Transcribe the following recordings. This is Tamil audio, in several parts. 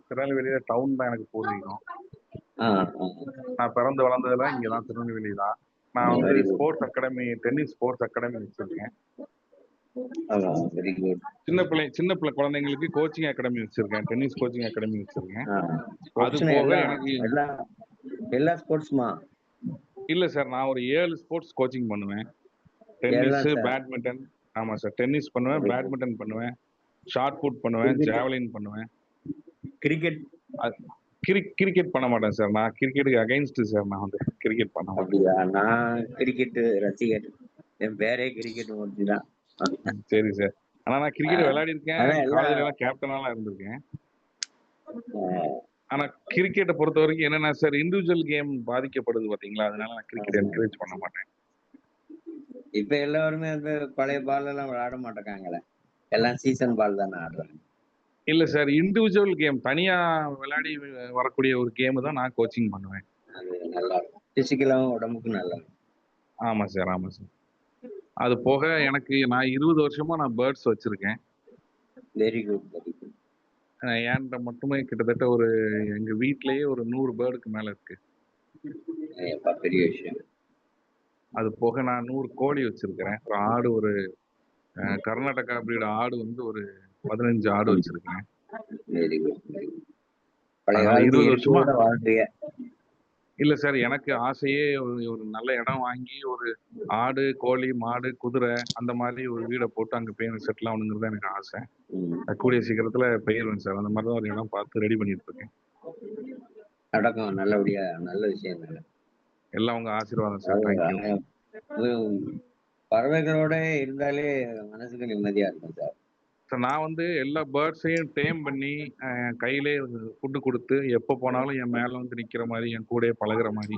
திருநெல்வேலியில டவுன் தான் எனக்கு பூர்வீகம். ஆ, ஆ. நான் பிறந்து வளர்ந்ததெல்லாம் இங்க தான், திருநெல்வேலி தான். நான் வந்து very good. Sports academy, tennis sports academy வச்சிருக்கேன். Very good. சின்ன பிள்ளை குழந்தைங்களுக்கு கோச்சிங் அகாடமி வச்சிருக்கேன், டென்னிஸ் கோச்சிங் அகாடமி வச்சிருக்கேன். அது ஸ்போர்ட்ஸ்னா போக எல்லா எனக்கு எல்லா எல்லா ஸ்போர்ட்ஸ்மா? இல்ல சார், நான் ஒரு 7 ஸ்போர்ட்ஸ் கோச்சிங் பண்ணுவேன். எல்லாம் டென்னிஸ், சார். பேட்மிண்டன். ஆமா சார், டென்னிஸ் பண்ணுவேன், வெரி குட். பேட்மிண்டன் பண்ணுவேன், ஷார்ட் புட் பண்ணுவேன், கிரிக்கெட் ஜாவலின் பண்ணுவேன். கிரிக்கெட் கிரிக்கெட் பண்ண மாட்டேன் சார். நான் கிரிக்கெட்டுக்கு அகைன்ஸ்ட் சார். நான் வந்து கிரிக்கெட் பண்ண மாட்டேன். அப்படியா? நான் கிரிக்கெட் ரசிகர். என் பேரே கிரிக்கெட் மூர்த்தி தான். சரி சார். ஆனா நான் கிரிக்கெட் விளையாடி இருக்கேன், அதான் எல்லாம் காலேஜ்ல எல்லாம் கேப்டனாலாம் இருந்திருக்கேன். ஆஹ், ஆனா கிரிக்கெட்டை பொறுத்த வரைக்கும் என்னன்னா சார், இண்டிவிஜுவல் கேம் பாதிக்கப்படுது பாத்தீங்களா, அதனால நான் கிரிக்கெட் என்கரேஜ் பண்ண மாட்டேன். இப்ப எல்லாருமே அந்த பழைய பால் எல்லாம் விளையாட மாட்டேங்காங்களே. எல்லாம் சீசன் பால் தானே ஆடுறாங்க. இல்ல சார், இண்டிவிஜுவல் கேம் தனியா விளையாடி வரக்கூடிய ஒரு கேம் தான் நான் கோச்சிங் பண்ணுவேன். அது நல்லா இருக்கும். பிசிக்கலாவும் உடம்புக்கு நல்லா இருக்கும். ஆமா சார், ஆமா சார். அது போக எனக்கு நான் 20 வருஷமா நான் பேர்ட்ஸ் வச்சிருக்கேன். Very good, very good. என்கிட்ட மட்டுமே கிட்டத்தட்ட ஒரு எங்க வீட்லயே ஒரு 100 பேர்டுக்கு மேல இருக்கு. பெரிய விஷயம். அது போக நான் 100 கோழி வச்சிருக்கிறேன். ஒரு ஆடு, ஒரு கர்நாடகா பிரீட் ஆடு வந்து ஒரு 15 ஆடு வச்சிருக்கேன். Very good, very good. பழைய அதனால காலத்து 20 வருஷமா இயற்கையோட வாழ்றீங்க. இல்ல சார், எனக்கு ஆசையே ஒரு நல்ல இடம் வாங்கி ஒரு ஆடு, கோழி, மாடு, குதிரை அந்த மாதிரி ஒரு வீடை போட்டு அங்க போய் செட்டில் ஆகணுங்கிறது எனக்கு ஆசை. கூடிய சீக்கிரத்துல போயிருவேன் சார். அந்த மாதிரி தான் ஒரு இடம் பார்த்து ரெடி பண்ணிட்டு இருக்கேன். நடக்கும் நல்லபடியா. நல்ல விஷயம் தானே. எல்லாம் உங்க ஆசீர்வாதம் சார். தேங்க்யூ. பறவைகளோட இருந்தாலே மனசுக்கு நிம்மதியா இருக்கும் சார். நான் வந்து எல்லா பேர்ட்ஸையும் டேம் பண்ணி கையிலே ஃபுட்டு கொடுத்து எப்போ போனாலும் என் மேல வந்து நிக்கிற மாதிரி, என் கூடயே பழகுற மாதிரி,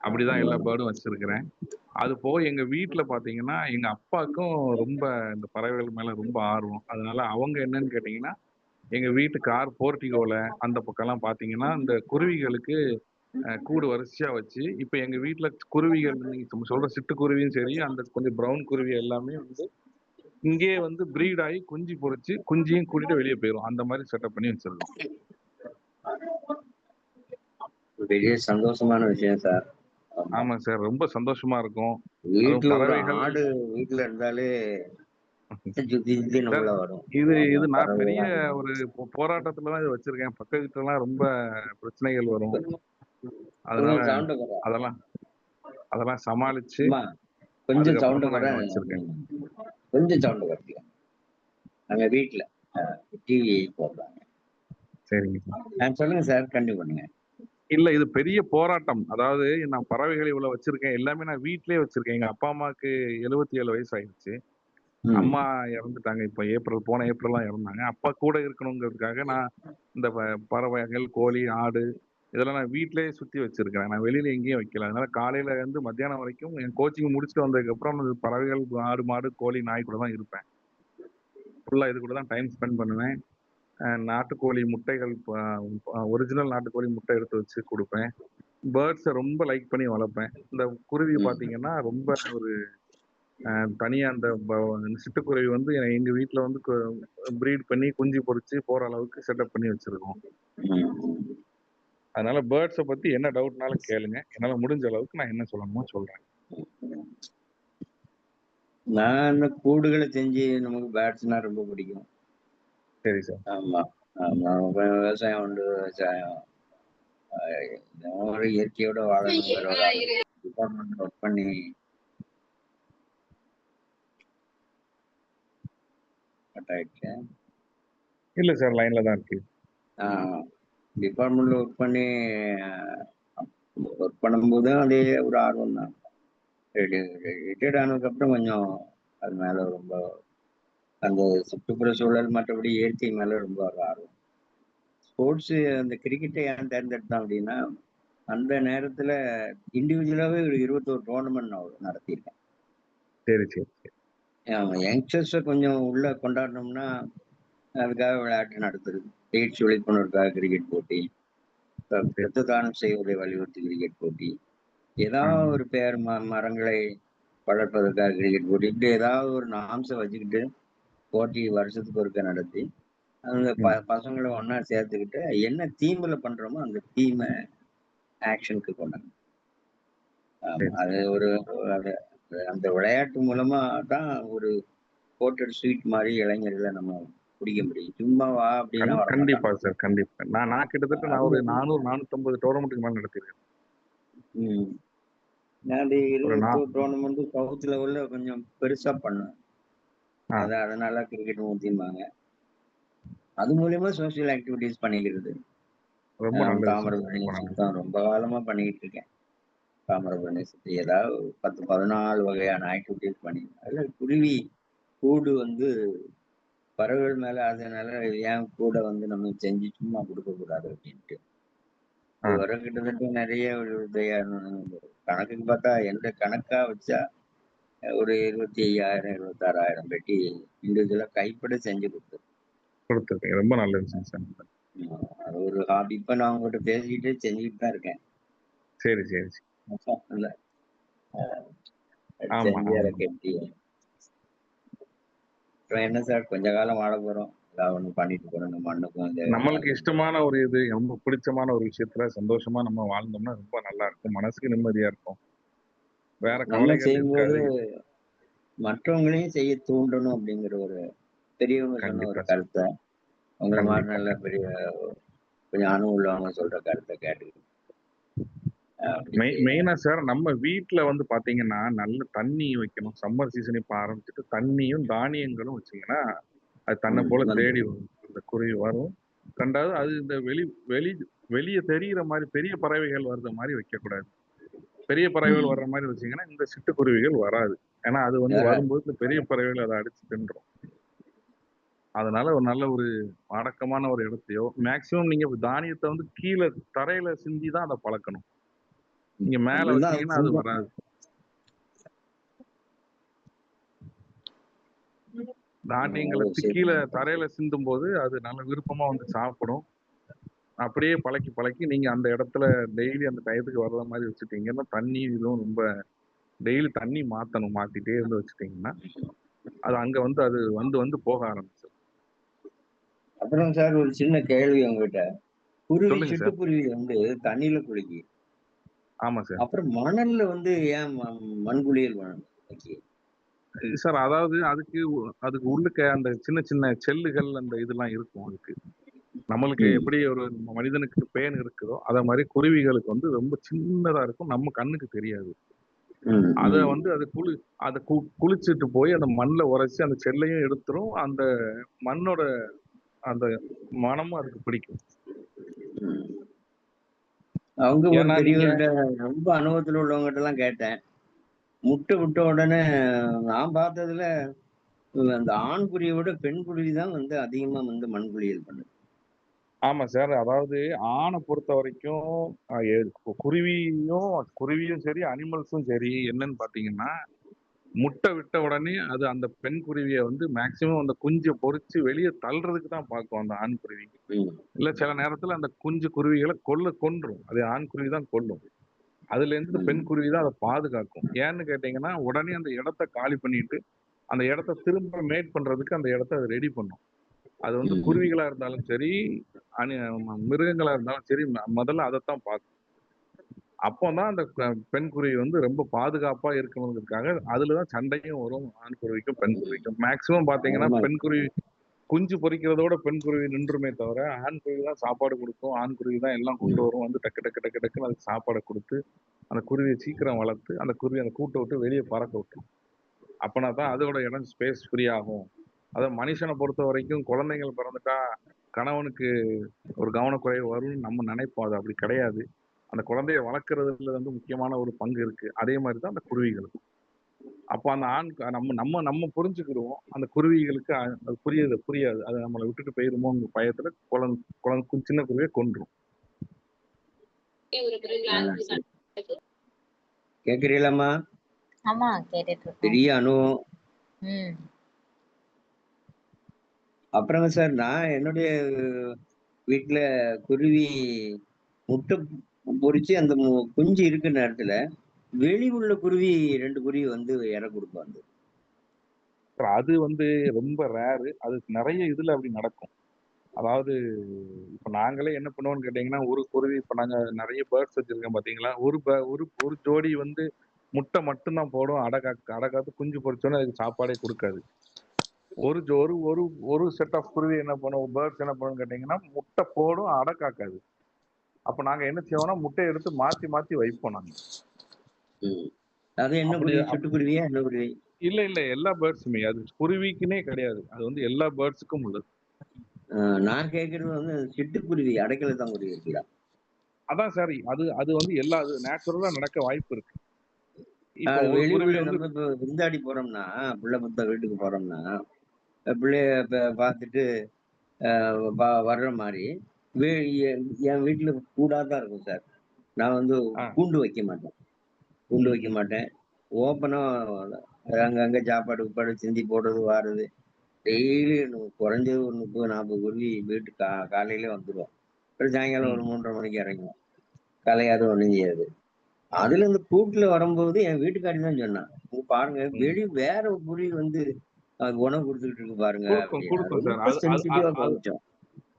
அப்படிதான் எல்லா பேர்டும் வச்சிருக்கிறேன். அது போக எங்க வீட்டுல பாத்தீங்கன்னா எங்க அப்பாவுக்கும் ரொம்ப இந்த பறவைகள் மேல ரொம்ப ஆர்வம். அதனால அவங்க என்னன்னு கேட்டீங்கன்னா, எங்க வீட்டு கார் போர்ட்டிகோல அந்த பக்கம்லாம் பாத்தீங்கன்னா இந்த குருவிகளுக்கு கூடு வரிசையா வச்சு, இப்ப எங்க வீட்டுல குருவிகள் நீங்க சொல்ற சிட்டுக்குருவியும் சரி, அந்த கொஞ்சம் ப்ரௌன் குருவி எல்லாமே வந்து இங்கேயே வந்து பிரீட் ஆகி குஞ்சு பொரிச்சு குஞ்சையும் கூட்டிட்டு வெளியே போயிடும். அந்த மாதிரி செட்டப் பண்ணி வச்சிருக்கோம். பெரிய சந்தோஷமான விஷயம் சார். ஆமா சார், ரொம்ப சந்தோஷமா இருக்கும். அதுவும் வீட்டுல ஒரு பறவைகள். ஆடு வீட்டுல இருந்தாலே சுத்தி சுத்தி சார், நம்மள வரும். இது நான் பெரிய பறவைலாம் ஒரு போராட்டத்துல தான் இதை வச்சிருக்கேன். பக்கத்து வீட்டுல எல்லாம் ரொம்ப பிரச்சனைகள் வரும். அதனால கொஞ்சம் சவுண்ட் வரும். அதெல்லாம் அதெல்லாம் சமாளிச்சு கொஞ்சம் சவுண்ட் அதுக்கப்புறமா நான் இங்க வர. வச்சிருக்கேன். கொஞ்சம் சவுண்ட் வரல. அங்க வீட்டுல டிவி போடுறாங்க. சரிங்க. சொல்லுங்க சார், கண்டிப்பா பண்ணுங்க. இல்ல, இது பெரிய போராட்டம். அதாவது நான் பறவைகள் இவ்வளவு வச்சிருக்கேன். எல்லாமே நான் வீட்லயே வச்சிருக்கேன். எங்க அப்பா அம்மாவுக்கு 77 வயசு ஆயிடுச்சு. அம்மா இறந்துட்டாங்க. இப்ப போன ஏப்ரல் இறந்தாங்க. அப்பா கூட இருக்கணுங்கிறதுக்காக நான் இந்த பறவைகள், கோழி, ஆடு இதெல்லாம் நான் வீட்லயே சுத்தி வச்சிருக்கிறேன். நான் வெளியில எங்கேயும் வைக்கல. அதனால காலையில இருந்து மத்தியானம் வரைக்கும் என் கோச்சிங் முடிச்சுட்டு வந்ததுக்கு அப்புறம் பறவைகள், ஆடு, மாடு, கோழி, நாய் கூட தான் இருப்பேன். ஃபுல்லா இது கூட தான் டைம் ஸ்பெண்ட் பண்ணுவேன். நாட்டுக்கோழி முட்டைகள், ஒரிஜினல் நாட்டுக்கோழி முட்டை எடுத்து வச்சு கொடுப்பேன். பேர்ட்ஸை ரொம்ப லைக் பண்ணி வளர்ப்பேன். இந்த குருவி பாத்தீங்கன்னா ரொம்ப ஒரு தனியா அந்த சிட்டுக்குருவி வந்து எங்க வீட்டுல வந்து பிரீட் பண்ணி குஞ்சு பொரிச்சு போற அளவுக்கு செட்டப் பண்ணி வச்சிருக்கோம். அதனால பேர்ட்ஸை பத்தி என்ன டவுட்னாலும் கேளுங்க. என்னால முடிஞ்ச அளவுக்கு நான் என்ன சொல்லணுமோ சொல்றேன். நான் இந்த கூடுகளை செஞ்சு நமக்கு பேர்ட்ஸ்னா ரொம்ப பிடிக்கும். சரி சார். ஆமா, ஆமா. விவசாயம் உண்டு. விவசாயம் ஒரு இயற்கையோட வாழணுங்கிற டிபார்ட்மெண்ட் ஒர்க் பண்ணி கட் ஆயிடுச்சு. இல்ல சார், லைன்ல தான் இருக்கு. டிபார்ட்மெண்ட்ல ஒர்க் பண்ணி ஒர்க் பண்ணும்போது அதே ஒரு ஆர்வம் தான். ரிட்டையர்ட் ஆனதுக்கப்புறம் கொஞ்சம் அது மேல ரொம்ப அந்த சுற்றுப்புற சூழல் மற்றபடி இயற்கை மேல ரொம்ப ஒரு ஆர்வம். ஸ்போர்ட்ஸ் அந்த கிரிக்கெட்டை ஏன் தேர்ந்தெடுத்தேன் அப்படின்னா, அந்த நேரத்துல இண்டிவிஜுவலாவே ஒரு 21 டோர்னமெண்ட் நான் நடத்தியிருக்கேன். சரி சரி சரி. யங்ஸ்டர்ஸை கொஞ்சம் உள்ள கொண்டாடணும்னா அதுக்காக விளையாட்டு நடத்துறது, பயிற்சி விழிப்புணர்வுக்காக கிரிக்கெட் போட்டி, ரத்த தானம் செய்வதை வலியுறுத்தி கிரிக்கெட் போட்டி, ஏதாவது ஒரு மரங்களை வளர்ப்பதற்காக கிரிக்கெட் போட்டி, இப்படி ஏதாவது ஒரு நாம்சை வச்சுக்கிட்டு போட்டி வருஷத்துக்கு ஒருக்க நடத்தி அந்த ம். பசங்களை ஒண்ணா சேர்த்துக்கிட்டு என்ன தீம்ல பண்றோமோ அந்த தீமை ஆக்ஷனுக்கு கொண்டாங்க. ஆமா. சரி, அது சரி. ஒரு அது அந்த விளையாட்டு மூலமா தான் ஒரு கோட்டட் ஸ்வீட் மாரி இளைஞர்கள நம்ம பிடிக்க முடியும். சும்மா வா அப்படின்னா கண்டிப்பா வரமாட்டாங்க. சார். கண்டிப்பா. நான் கிட்டத்தட்ட நான் அது ஒரு 400, 450 டோர்னமென்ட்க்கு மேல நடத்தியிருக்கேன். ம். நான் அந்த ஒரு நா டோர்னமெண்ட் சவுத் லெவல்ல கொஞ்சம் பெருசா பண்ணேன். ஆ அதனால கிரிக்கெட் ஊத்திம்பாங்க. அது மூலியமா சோசியல் ஆக்டிவிட்டீஸ் பண்ணிக்கிறது. ரொம்ப நல்ல விஷயம் சார். தாமிரபரணி ரொம்ப நல்ல விஷயம். சுத்தம் ரொம்ப காலமா பண்ணிக்கிட்டு இருக்கேன். தாமிரபரணி சுத்தி ஏதாவது 10, 14 வகையான ஆக்டிவிட்டீஸ் பண்ணி அதுல குருவி கூடு வந்து பறவைகள் மேல அதனால ஏன் கூட வந்து நம்ம செஞ்சு சும்மா கொடுக்கக்கூடாது அப்படின்ட்டு. ஆ இதுவரை கிட்டத்தட்ட நிறைய ஒரு கணக்குக்கு பார்த்தா எந்த கணக்கா வச்சா ஒரு 25,000, 26,000 பெட்டி இண்டிவிஜுவலா கைப்பட செஞ்சு கொடுத்தது. குடுத்துருக்கீங்க. ரொம்ப நல்ல விஷயம் சார். அது ஒரு ஹாபி. இப்ப நான் உங்ககிட்ட பேசிக்கிட்டு செஞ்சுக்கிட்டு தான் இருக்கேன். சரி, சரி, சரி. இல்ல ஆமா, செஞ்சு அதை ஆமா. கட்டி அப்புறம் என்ன சார் கொஞ்ச காலம் வாழ போறோம். ஏதாவது ஒண்ணு பண்ணிட்டு போறோம். இந்த மண்ணுக்கும் இந்த நம்மளுக்கு இஷ்டமான ஒரு இது, ரொம்ப பிடிச்சமான ஒரு விஷயத்துல சந்தோஷமா நம்ம வாழ்ந்தோம்னா ரொம்ப நல்லா இருக்கும். மனசுக்கு நிம்மதியா இருக்கும். வேற நம்ம கவலைகள் செய்யும்போது இருக்காது. மற்றவங்களையும் செய்ய தூண்டணும் அப்படிங்கிற ஒரு பெரியவங்க சொன்ன ஒரு கண்டிப்பா சார். கருத்தை உங்களை மாதிரி கண்டிப்பா, நல்ல கண்டிப்பா. பெரிய கொஞ்சம் அணு உள்ளவங்க சொல்ற கருத்தை கேட்டுக்கிட்டு அப்படி செய்யுங்க. மெயினா சார் நம்ம வீட்ல வந்து பாத்தீங்கன்னா, நல்ல தண்ணி வைக்கணும். சம்மர் சீசன் இப்ப ஆரம்பிச்சுட்டு தண்ணியும், தானியங்களும் வச்சீங்கன்னா, அது தன்ன போல வந்து தேடி வரும். அந்த குருவி வரும். 2வது அது இந்த வெளி வெளிய தெரியிற மாரி பெரிய பறவைகள் வர்ற மாரி வைக்கக்கூடாது. பெரிய பறவைகள் ம். வர்ற மாரி வச்சீங்கன்னா, இந்த சிட்டுக்குருவிகள் வராது. ஏன்னா, அது வந்து வேற வரும்போது இந்த பெரிய பறவைகள் அத அடிச்சு தின்றும். அதனால ஒரு நல்ல ஒரு அடக்கமான ஒரு இடத்தையோ, மேக்ஸிமம் நீங்க தானியத்த வந்து கீழ தரையில சிந்தி தான் அத பழக்கணும். நீங்க மேல அப்படிதான் அது வச்சீங்கன்னா அது சிங்கம். வராது. தானியங்கள சரி. கீழ தரையில சிந்தும்போது, அது நல்ல விருப்பமா வந்து சாப்பிடும். அப்படியே பழக்கி, பழக்கி நீங்க அந்த இடத்துல டெய்லி அந்த டயத்துக்கு வர்ற மாரி வச்சுட்டீங்கன்னா, தண்ணி இதுவும் ரொம்ப டெய்லி தண்ணி மாத்தணும். மாத்திட்டே இருந்து வச்சுட்டீங்கன்னா, அது அங்க வந்து அது வந்து வந்து போக ஆரம்பிச்சுரும். அப்புறம் சார் ஒரு சின்ன கேள்வி உங்ககிட்ட. குருவி சொல்லுங்க சார். சிட்டுக்குருவி வந்து தண்ணியில குளிக்கும். ஆமா சார். அப்புறம் மணல்ல வந்து ஏன் மண்குளியல் வைக்கி? சார் அதாவது அதுக்கு உள்ளுக்க அந்த சின்ன சின்ன செல்லுகள் அந்த இதெல்லாம் இருக்கும் அதுக்கு. நம்மளுக்கு ம். எப்படி ஒரு மனிதனுக்கு பேன் இருக்குதோ, அத மாரி குருவிகளுக்கு வந்து ரொம்ப சின்னதா இருக்கும். நம்ம கண்ணுக்கு தெரியாது. ம். அத ம். வந்து அது குளி அத குளிச்சுட்டு போய் அந்த மண்ல உரைச்சு அந்த செல்லையும் எடுத்துரும். அந்த மண்ணோட அந்த மணமும் அதுக்கு பிடிக்கும். ம். அவங்க ஒரு ஏன்னா நீங்க பெரியவர்கிட்ட ரொம்ப அனுபவத்துல உள்ளவங்ககிட்ட எல்லாம் கேட்டேன். முட்டை விட்ட உடனே நான் பார்த்ததுல அந்த ஆண் குருவியை விட பெண் குருவி தான் வந்து அதிகமா வந்து மண்குளியல் பண்ணுது. ஆமா சார். அதாவது ஆண பொறுத்தவரைக்கும் அ எ குருவியும் குருவியும் சரி, அனிமல்ஸும் சரி என்னன்னு பார்த்தீங்கன்னா, முட்டை விட்ட உடனே அது அந்த பெண் குருவிய வந்து மேக்ஸிமம் அந்த குஞ்ச பொரிச்சு வெளிய தள்றதுக்கு தான் பார்க்கும் அந்த ஆண் குருவி. ம். இல்ல சில நேரத்துல அந்த குஞ்சு குருவிகள கொன்றும். அது ஆண் குருவி தான் கொல்லும். அதுலேருந்து இந்த பெண் ம். குருவி தான் அத பாதுகாக்கும். ஏன்னு கேட்டீங்கன்னா, உடனே அந்த இடத்த காலி பண்ணிட்டு, அந்த இடத்த திரும்ப மேட் பண்றதுக்கு அந்த இடத்த அது ரெடி பண்ணும். அது வந்து ம். குருவிகளா இருந்தாலும் சரி, அணி மிருகங்களா இருந்தாலும் சரி, முதல்ல அதத்தான் பார்க்கும். அப்போ தான் அந்த பெண் குருவி வந்து ரொம்ப பாதுகாப்பா இருக்கணுங்கிறதுக்காக, அதுல தான் சண்டையும் வரும் ஆண் குருவிக்கும், பெண் ம். குருவிக்கும். மேக்ஸிமம் பார்த்தீங்கன்னா, ஆமா. பெண் குருவி குஞ்சு பொரிக்கிறதோட பெண் குருவி நின்றுமே தவிர, ஆண் குருவி தான் சாப்பாடு குடுக்கும். ஆண் குருவி தான் எல்லாம் கொண்டு ம். வரும். வந்து டக்கு டக்கு டக்கு டக்குன்னு அதுக்கு சாப்பாட குடுத்து, அந்த குருவிய சீக்கிரம் வளர்த்து, அந்த குருவி அந்த கூட்ட விட்டு வெளிய பறக்க விட்டுரும். அப்பனா தான் அதோட இடம் ஸ்பேஸ் ஃப்ரீ ஆகும். அதான் மனுஷன பொறுத்தவரைக்கும் குழந்தைகள் பிறந்துட்டா, கணவனுக்கு ஒரு கவனக்குறைவு வரும்னு நம்ம நினைப்போம். அது அப்படி கிடையாது. அந்த குழந்தைய வளர்க்கறதுல வந்து முக்கியமான ஒரு பங்கு இருக்கு. அதே மாரி தான் அந்த குருவிகளுக்கும். அப்ப அந்த ஆண் நம்ம நம்ம நம்ம புரிஞ்சுக்கிடுவோம். அந்த குருவிகளுக்கு அது புரியாது. அது நம்மள விட்டுட்டு போயிருமோங்கிற பயத்துல சின்ன குருவிய கொன்றும். சரி. கேக்குறீங்களாம்மா? ஆமா கேட்டுட்டு இருக்கோம். பெரிய அனுபவம். ம். அப்புறங்க சார் நான் என்னுடைய வீட்ல குருவி முட்டை பொரிச்சு அந்த குஞ்சு இருக்க நேரத்துல வெளி உள்ள குருவி 2 குருவி வந்து இரை கொடுக்கும் வந்து. அது வந்து ரொம்ப ரேரு. அது நெறைய இதுல அப்படி நடக்கும். அதாவது இப்ப நாங்களே என்ன பண்ணுவோம்னு கேட்டீங்கன்னா, ஒரு குருவி இப்ப நாங்க நெறைய பேர்ட்ஸ் வச்சிருக்கோம் பார்த்தீங்களா? ஒரு ஜோடி வந்து முட்டை மட்டும் தான் போடும். அடை காத்து குஞ்சு பொரிச்சோனே அதுக்கு சாப்பாடே குடுக்காது. ஒரு ஜோ ஒரு ஒரு ஒரு செட் ஆஃப் குருவி என்ன பண்ணும், பேர்ட்ஸ் என்ன பண்ணும்னு கேட்டீங்கன்னா, முட்டை போடும், அடை காக்காது. அப்ப நாங்க என்ன செய்வோம்னா, முட்டைய எடுத்து மாத்தி மாத்தி வைப்போம் நாங்க. ம். அது என்ன அப்படி குருவி? சிட்டுக்குருவியா? என்ன குருவி? இல்ல எல்லா பேர்ட்ஸுமே. அது குருவிக்குன்னே கிடையாது. அது வந்து எல்லா பேர்ட்ஸுக்கும் உள்ளது. நான் கேட்கிறது வந்து சிட்டுக்குருவி, அடைக்கலத்தான் குருவி இருக்குல்ல. அதான் சார். அது அது வந்து அது நேச்சுரலா நடக்க வாய்ப்பு இருக்கு. இப்போ அது ஒரு குருவி வெளியூர்ல வந்து நம்ம இப்ப விருந்தாடி போறோம்னா, பிள்ளை புத்த வீட்டுக்கு போறோம்னா, பிள்ளைய பார்த்துட்டு வர்ற மாரி, வே என் வீட்ல கூடா தான் இருக்கும் சார். நான் வந்து ஆ கூண்டு வைக்க மாட்டேன். கூண்டு ம், வைக்க ம். மாட்டேன். ஓப்பனா அங்கங்க சாப்பாடு கீப்பாடு சிந்தி போடுறது, வாருது. டெய்லி குறைஞ்சது ஒரு 30, 40 குருவி வீட்டுக்கு காலையில வந்துரும். அப்புறம் சாயங்காலம் ஒரு ம். 3:30 மணிக்கு இறங்கும். கலையாது ஒண்ணும் செய்யாது. அதுல இந்த கூட்டுல வரும்போது என் வீட்டுக்காரி தான் சொன்னா. "இங்க பாருங்க ம். வேற ஒரு குருவி வந்து அதுக்கு உணவு குடுத்துக்கிட்டு இருக்கு பாருங்க" அப்படின்னா. குடுக்கும் சார். ரொம்ப அது அது அது சென்சிட்டிவா அது கவனிச்சோம்.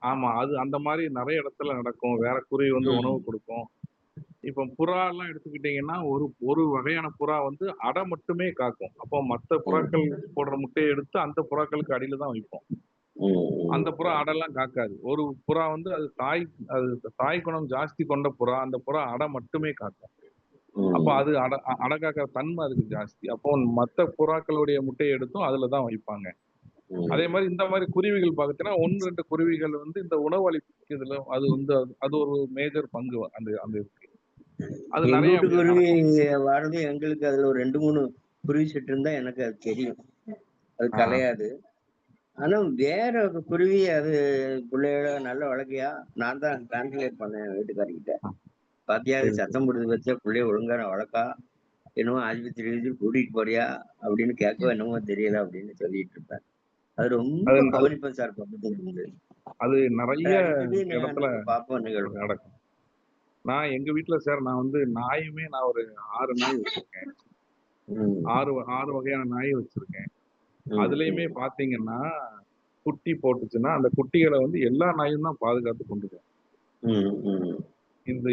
ஆமா. அது அந்த மாரி நெறைய இடத்துல நடக்கும். வேற குருவி வந்து உணவு ம். குடுக்கும். இப்ப புறாலாம் எடுத்துக்கிட்டீங்கன்னா, ஒரு ஒரு வகையான புறா வந்து அடை மட்டுமே காக்கும். அப்போ மத்த புறாக்கள் ம். போடுற முட்டைய எடுத்து அந்த புறாக்களுக்கு அடியில தான் வைப்போம். ம். அந்த புறா அடைலாம் காக்காது. ஒரு புறா வந்து அது தாய் குணம் ஜாஸ்தி கொண்ட புறா. அந்த புறா அடை மட்டுமே காக்கும். அப்ப ம். அது அடை காக்கிற தன்மை அதுக்கு ஜாஸ்தி. அப்போ மத்த புறாக்களுடைய முட்டைய எடுத்தும் அதுல தான் வைப்பாங்க. அதே ம். மாரி இந்த மாரி குருவிகள் பார்த்தீங்கன்னா, 1, 2 குருவிகள் வந்து இந்த உணவு அளிக்கிறதுல அது வந்து அது ஒரு மேஜர் பங்கு அந்த அந்த இருக்கு. அது எங்க நெறைய வீட்டு அப்படி குருவி நடக்கும். வர்றது எங்களுக்கு அதுல ஒரு 2, 3 குருவி செட்டு இருந்தா எனக்கு அது தெரியும். அது ஆ கலையாது. ஆனா வேற ஒரு குருவி அது பிள்ளைகள நல்லா வளர்க்கியா? நான் தான் டிரான்ஸ்லேட் பண்ணேன் என் வீட்டுக்காரிக்கிட்ட. "பாத்தியா அது சரி, சரி. சத்தம் போடுது பாத்தியா? புள்ளைய ஒழுங்கா வளர்க்கா? என்னமோ ஆஸ்பத்திரி கீஸ்பத்திரி கூட்டிட்டு போறியா?" அப்படின்னு கேட்கவோ என்னமோ தெரியல அப்படின்னு சொல்லிட்டு இருப்பேன். அது அது ரொம்ப கவனிப்பேன் சார் பக்கத்துல இருந்து. அது அது நெறைய அடிக்கடி இடத்துல நாங்க பார்ப்போம் நிகழ்வு. நடக்கும். எங்க வீட்ல சார் நான் வந்து நாயுமே நான் ஒரு 6 நாய் வச்சிருக்கேன். ம். 6 வகையான நாய் வச்சிருக்கேன். ம். அதுலயுமே ம். பார்த்தீங்கன்னா, குட்டி போட்டுச்சுன்னா, அந்த குட்டிகள வந்து எல்லா நாயும் தான் பாதுகாத்து கொண்டு போகும். ம். ம்.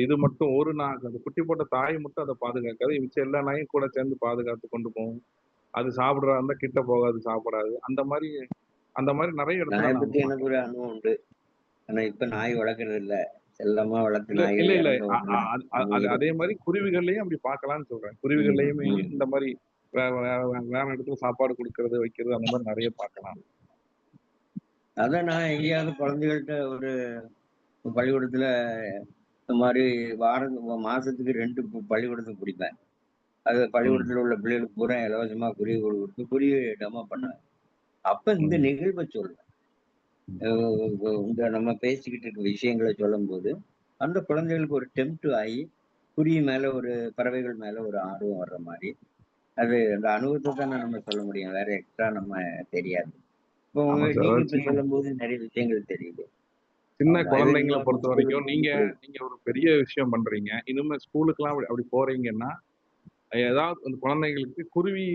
இது மட்டும் ஒரு அந்த குட்டி போட்ட தாய் மட்டும் அத பாதுகாக்காது. மிச்ச எல்லா நாயும் கூட சேர்ந்து பாதுகாத்து கொண்டு போகும். அது சாப்பிடுறதா இருந்தா கிட்ட போகாது, சாப்பிடாது. அந்த மாரி நெறைய இடத்துல நாய நான் பத்தி எனக்கு பார்க்குறேன். ஒரு அனுபவம் உண்டு. ஆனா இப்ப நாய் வளர்க்கறது இல்ல. செல்லமா வளர்த்த இல்ல இல்ல நாய்கள் இல்ல. இறந்த அ அ உடனே அது அது உயிர். அதே மாரி குருவிகள்லயும் அப்படி பார்க்கலான்னு சொல்றேன். ம். குருவிகள்லயுமே ம். இந்த மாரி வேற இடத்துல சாப்பாடு குடுக்கறது, வைக்கிறது அந்த மாரி நெறைய பார்க்கலாம். அதான் நான் எங்கேயாவது குழந்தைகள்ட்ட ஒரு பள்ளிக்கூடத்துல இந்த மாரி மாசத்துக்கு 2 பள்ளிக்கூடத்துக்கு பிடிப்பேன். அது ம். பள்ளிக்கூடத்துல உள்ள பிள்ளைகளுக்கு பூரா இலவசமா குருவி கூடு குடுத்து குருவி டெமோ பண்ணுவேன். அப்ப இந்த ம். நிகழ்வ சொல்றேன். ம். இந்த நம்ம பேசிக்கிட்டு இருக்க விஷயங்கள சொல்லும்போது, அந்த குழந்தைகளுக்கு ஒரு டெம்ப்ட் ஆயி, குருவி மேல ஒரு பறவைகள் மேல ஒரு ஆர்வம் வர்ற மாரி, அது அந்த அனுபவத்த தானே நம்ம சொல்ல முடியும். வேற எக்ஸ்ட்ரா நம்ம தெரியாது. இப்போ ஆமா சார். நீங்க அதாவது இப்ப சொல்லும்போது நெறைய விஷயங்கள் தெரியுது. சின்ன ஆமா. இது குழந்தைங்கள இன்னொரு பொறுத்தவரைக்கும், நீங்க நீங்க ஒரு பெரிய விஷயம் பண்றீங்க. இனிமே ஸ்கூலுக்குலாம் அப்படி அப்படி போறீங்கன்னா, ஏதாவது அந்த குழந்தைங்களுக்கு குருவி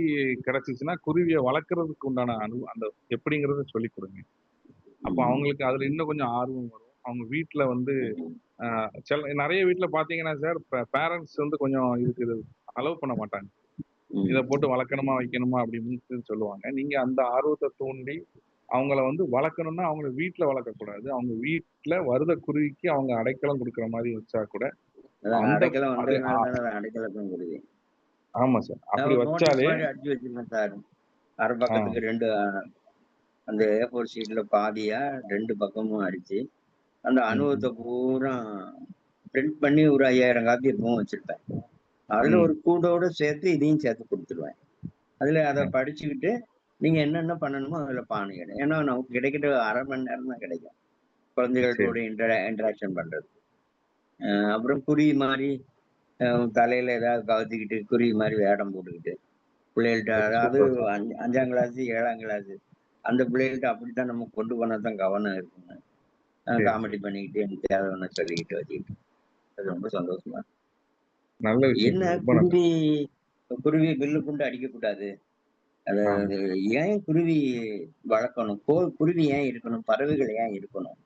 கிடைச்சுச்சுன்னா, குருவிய வளர்க்கறதுக்கு உண்டான அந்த எப்படிங்கிறத சொல்லிக் குடுங்க. அப்ப ம். அவங்களுக்கு அதுல இன்னும் கொஞ்சம் ஆர்வம் வரும். அவங்க வீட்ல வந்து ம். அ நெறைய வீட்ல பார்த்தீங்கன்னா சார், பேரண்ட்ஸ் வந்து கொஞ்சம் இதுக்கு இது அலோவ் பண்ண மாட்டாங்க. இத ம். போட்டு வளர்க்கணுமா, வைக்கணுமா அப்படின்னு சொல்லுவாங்க. நீங்க அந்த ஆர்வத்த தூண்டி, அவங்கள வந்து வளர்க்கணும்னா, அவங்கள வீட்ல வளர்க்கக்கூடாது. அவங்க வீட்ல வருத குருவிக்கு அவங்க அடைக்கலம் குடுக்குற மாரி வச்சா கூட, அதான் அந்த அடைக்கலம் அது வந்ததுனால தானே அது அடைக்கலக்கம் குருவி. ஆமா சார். நான் அப்படி ஒரு நோட்டீஸ் வச்சாலே மாரி அடிச்சு வச்சிருக்கேன் சார். அரை ஆ, பக்கத்துக்கு 2 அந்த A4 ஷீட்ல பாதியா 2 பக்கமும் அடிச்சு, அந்த ம், ம், அனுபவத்த பூரா பிரிண்ட் பண்ணி ஒரு 5000 காப்பி எப்பவும் வச்சிருப்பேன். அதுல ம். ஒரு கூடோட சேர்த்து இதையும் சேர்த்து குடுத்துருவேன். அதுல அத ம். படிச்சுக்கிட்டு, நீங்க என்னென்ன பண்ணணுமோ அதுல பாருங்க. ஏன்னா நமக்கு கிடைக்கிற 1/2 மணி நேரம் தான் கிடைக்கும். சரி. குழந்தைகளோட இன்டராக்ஷன் பண்றது. அப்புறம் குருவி மாரி அ தலையில ஏதாவது கவுத்திக்கிட்டு, குருவி மாரி வேடம் போட்டுக்கிட்டு, பிள்ளைகள்ட்ட சரி. அதாவது சூப்பர் சார். 5ஆம் கிளாஸ், 7ஆம் கிளாஸ் அந்த பிள்ளைகள்ட்ட அப்படித்தான் நம்ம கொண்டு போனா தான் கவனம் இருக்குங்க. சரி, காமெடி சரி. பண்ணிக்கிட்டு, என்னத்தையாவது ஒண்ண சொல்லிக்கிட்டு வச்சுக்கிட்டு. அது ரொம்ப சந்தோஷமா இருக்கும். நல்ல விஷயம் என்ன சார். ரொம்ப நல்லது. குருவி குருவிய பில்லு கொண்டு அடிக்கக்கூடாது. அது ஆமா. அது ஏன் குருவி வளர்க்கணும்? குருவி ஏன் இருக்கணும்? பறவைகள் ஏன் இருக்கணும்?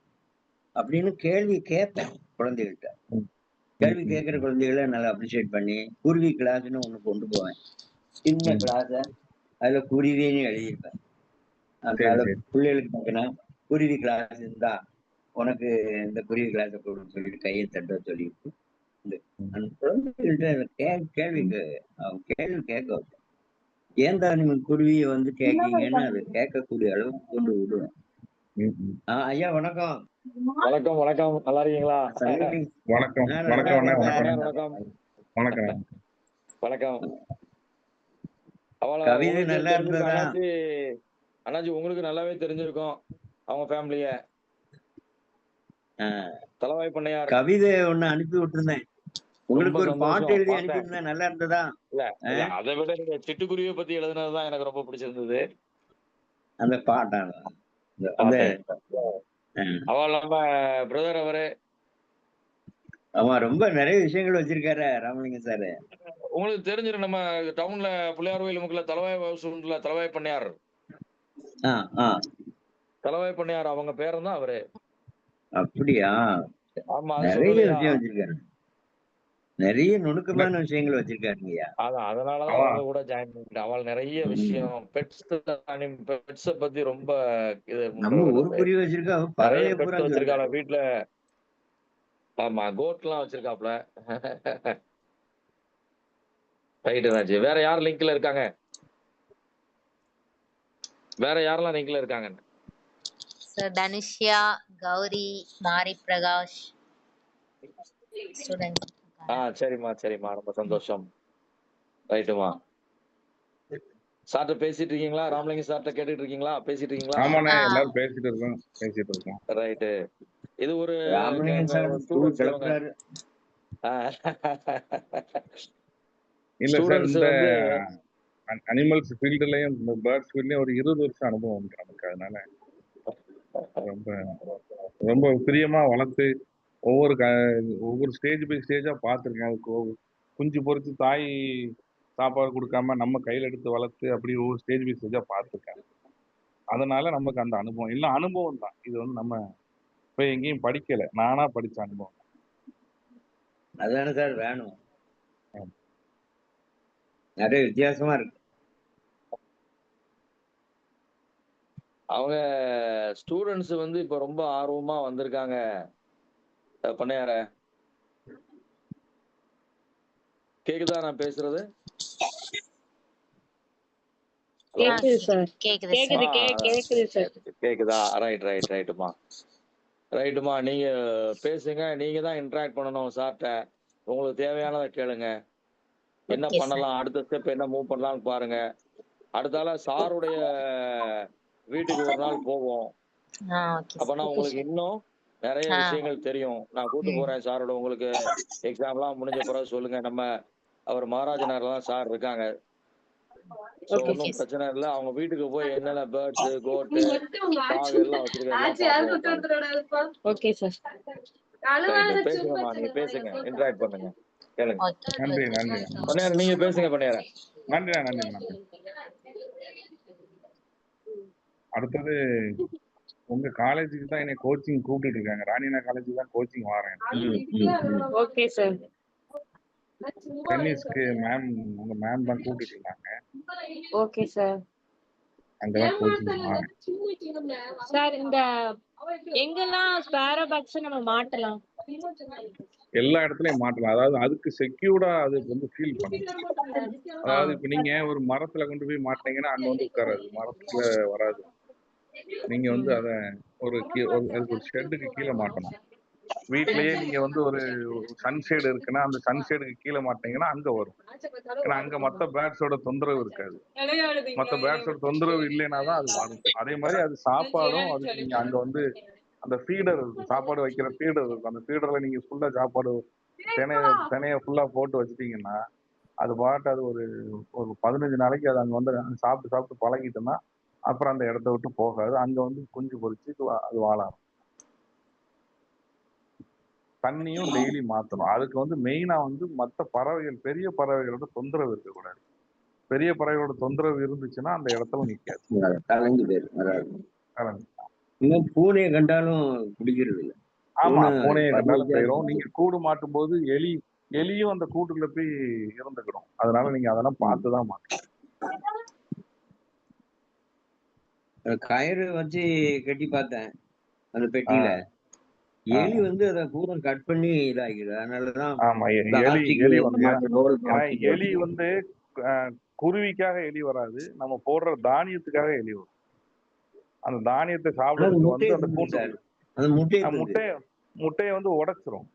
அப்படின்னு கேள்வி கேட்பேன் குழந்தைகள்கிட்ட. கேள்வி கேட்கிற குழந்தைகளை நல்லா அப்ரிஷியேட் பண்ணி குருவி கிளாஸ்ன்னு ஒண்ணு கொண்டு போவேன். சின்ன கிளாஸ அதுல குருவின்னு எழுதியிருப்பேன். அதனால பிள்ளைகளுக்கு பார்த்தீங்கன்னா குருவி கிளாஸ் இருந்தா உனக்கு இந்த குருவி கிளாஸ கொடுன்னு சொல்லிட்டு கையை தட்ட சொல்லிட்டு அந்த குழந்தைகள்கிட்ட கேள்வி அவங்க கேள்வி கேட்க வைப்பேன். ஏன்டா நீங்க குருவியை வந்து கேட்கீங்கன்னு அதை கேட்கக்கூடிய அளவுக்கு கொண்டு விடுவேன். ஐயா வணக்கம். வணக்கம் வணக்கம், நல்லா இருக்கீங்களா? வணக்கம் வணக்கம் வணக்கம் வணக்கம் வணக்கம். கவிதை நல்லா இருந்ததா? அண்ணாச்சி உங்களுக்கு நல்லாவே தெரிஞ்சிருக்கும் அவங்க ஃபேமிலிய. தலவாய் பண்ணையார் கவிதை ஒண்ணு அனுப்பி விட்டுருந்தேன். உங்களுக்கு ஒரு பாட்டு எழுதி அனுப்பியிருந்தேன், நல்லா இருந்ததா? இல்ல அதை விட நீங்க சிட்டுக்குருவியை பத்தி எழுதுனதுதான் எனக்கு ரொம்ப பிடிச்சிருந்தது. அந்த பாட்டான அவள் நம்ம பிரதர் அவரு. ஆமா, ரொம்ப நிறைய விஷயங்கள் வச்சிருக்காரு ராமலிங்கம் சார். உங்களுக்கு தெரிஞ்சிடும், நம்ம டவுன்ல பிள்ளையார் கோயில் முக்கில தலவாய் பண்ணையார். தலவாய் பண்ணையார் அவங்க பேரும் தான் அவரு. அப்படியா? ஆமா, நிறைய விஷயம் வச்சிருக்காரு, நிறைய நுணுக்கமான விஷயங்கள் வச்சிருக்காருங்கய்யா. அதனாலதான் அவங்க கூட ஜாயின் பண்ணிட்டேன். அவள் நிறைய விஷயம் பெட்ஸ பத்தி ரொம்ப நம்ம ஒரு குருவி வச்சிருக்கா, நிறைய பெட்ஸ் வச்சிருக்காங்க வீட்டுல. ஆமா, கோட் எல்லாம் வச்சிருக்காப்ல. ரைட்டு. வேற யார் லிங்க்ல இருக்காங்க? வேற யாரெல்லாம் லிங்க்ல இருக்காங்க? தனுஷ்யா, கௌரி, மாரி பிரகாஷ் ஸ்டூடண்ட். சரிம்மா, ரொம்ப சந்தோஷம். ரைட்டுமா. சார்ட்ட பேசிட்டு இருக்கீங்களா? ராமலிங்கம் சார்ட்ட கேட்டுட்டு இருக்கீங்களா? பேசிட்டு இருக்கீங்களா? ஆமாண்ணே, எல்லாரும் பேசிட்டு இருக்கோம். ரைட்டு. இது ஒரு இல்ல சார், இந்த அனிமல்ஸ் ஃபீல்டுலயும் பேர்ட்ஸ் ஃபீல்ட்லயும் ஒரு 20 வருஷம் அனுபவம் உண்டு நமக்கு. அதனால ரொம்ப ரொம்ப பிரியமா வளர்த்து ஒவ்வொரு ஸ்டேஜ் பை ஸ்டேஜா பார்த்துருக்கேன். அதுக்கு குஞ்சு பொறிச்சு தாய் சாப்பாடு கொடுக்காம நம்ம கையில் எடுத்து வளர்த்து அப்படி ஒவ்வொரு ஸ்டேஜ் பை ஸ்டேஜா பார்த்துருக்கேன். அதனால நமக்கு அந்த அனுபவம் எல்லாம் அனுபவம் தான். இது வந்து நம்ம இப்ப எங்கேயும் படிக்கல, நானா படிச்ச அனுபவம். அதானே சார் வேணும். நிறைய வித்தியாசமா இருக்கு. அவங்க ஸ்டூடெண்ட்ஸ் வந்து இப்ப ரொம்ப ஆர்வமா வந்திருக்காங்க. பண்ணையார கேக்குதா நான் பேசுறது? கேக்குதா? ரைட்டுமா. நீங்க பேசுங்க, நீங்க தான் இன்டராக்ட் பண்ணணும் சார்ட்ட. உங்களுக்கு தேவையானதை கேளுங்க. என்ன பண்ணலாம், அடுத்த ஸ்டெப் என்ன மூவ் பண்ணலாம்னு பாருங்க. அடுத்தால சாருடைய வீட்டுக்கு ஒரு நாள் போவோம். அப்பனா உங்களுக்கு இன்னும் நிறைய விஷயங்கள் தெரியும். நான் கூட்டு போறேன் சாரோட. உங்களுக்கு எக்ஸாம்லாம் முடிஞ்ச பிறகு சொல்லுங்க. நம்ம அவர் மகாராஜனார்லாம் சார் இருக்காங்க. ஒன்னும் பிரச்சனை இல்ல. அவங்க வீட்டுக்கு போய் என்னென்ன பேர்ட்ஸ், கோட்டு, டாக் எல்லாம் வச்சிருக்காங்க. Okay sir. பேசுங்கம்மா, நீங்க பேசுங்க, இன்டராக்ட் பண்ணுங்க, கேளுங்க. நன்றி. பண்ணையார் நீங்க பேசுங்க. பண்ணையார நன்றி. அடுத்தது உங்க காலேஜுக்கு தான் என்னை கோச்சிங் கூப்பிட்டு இருக்காங்க. ராணினா காலேஜுக்கு தான் கோச்சிங் வரேன். Okay sir. டென்னிஸ்க்கு உங்க மேம் தான் கூப்பிட்டு இருந்தாங்க. Okay sir. அங்கதான் கோச்சிங் வரேன் சார். இந்த எங்கெல்லாம் ஸ்பேரோ பாக்ஸ் நம்ம மாட்டலாம்? எல்லா இடத்துலயும் மாட்டலாம். அதாவது அதுக்கு செக்யூர்டா அதுக்கு வந்து ஃபீல் பண்ணணும். அதாவது இப்ப நீங்க ஒரு மரத்துல கொண்டு போய் மாட்டீங்கன்னா அங்க வந்து உட்காராது, மரத்துல வராது. நீங்க வந்து அத அதுக்கு ஒரு ஷெட்டுக்கு கீழே மாட்டணும். வீட்லயே நீங்க வந்து ஒரு சன்ஷேடு இருக்குன்னா அந்த சன்ஷேடுக்கு கீழே மாட்டீங்கன்னா அங்க வரும். ஏன்னா அங்க மத்த பேர்ட்ஸோட தொந்தரவு இருக்காது. மத்த பேர்ட்ஸோட தொந்தரவு இல்லைன்னா தான் அது வரும். அதே மாதிரி அது சாப்பாடும் அதுக்கு நீங்க அங்க வந்து அந்த ஃபீடர் இருக்கும், சாப்பாடு வைக்கிற ஃபீடர் இருக்கும். அந்த ஃபீடர்ல நீங்க ஃபுல்லா சாப்பாடு தினைய ஃபுல்லா போட்டு வச்சுட்டீங்கன்னா அது பாட்டு அது ஒரு 15 நாளைக்கு அது அங்க வந்து சாப்பிட்டு பழகிட்டோம்னா அப்புறம் அந்த இடத்த விட்டு போகாது. அங்க வந்து குஞ்சு பொறிச்சு அது வாழாம். தண்ணியும் டெய்லி மாத்தணும். அதுக்கு வந்து மெயினா வந்து மற்ற பறவைகள், பெரிய பறவைகளோட தொந்தரவு இருக்கக்கூடாது. பெரிய பறவைகளோட தொந்தரவு இருந்துச்சுன்னா அந்த இடத்துல நிக்காது. பூனையை கண்டாலும் பிடிக்கிறது இல்லை. ஆமா, பூனை பூனையை கண்டாலும் பதினஞ்சா செய்யறோம். இருக்குது. நீங்க கூடு மாட்டும் போது எலியும் அந்த கூட்டுக்குள்ள போய் இருந்துக்கிடும். அதனால நீங்க அதெல்லாம் பார்த்துதான் மாட்டணும். கயிறு வச்சு கட்டி பார்த்தேன் அந்த பெட்டியில. எலி வந்து அதை பூரா கட் பண்ணி இதாகிடுது. அதனாலதான் ஆமா, பிளாஸ்டிக் எலி வந்து ரோல் ஏன்னா பிளாஸ்டிக் எலி வந்து குருவிக்காக எலி வராது, நம்ம போடுற தானியத்துக்காக எலி வரும். அந்த தானியத்தை சாப்பிடுறதுக்கு வந்து அந்த கூண்டு அந்த முட்டையை வந்து உடைச்சிரும்.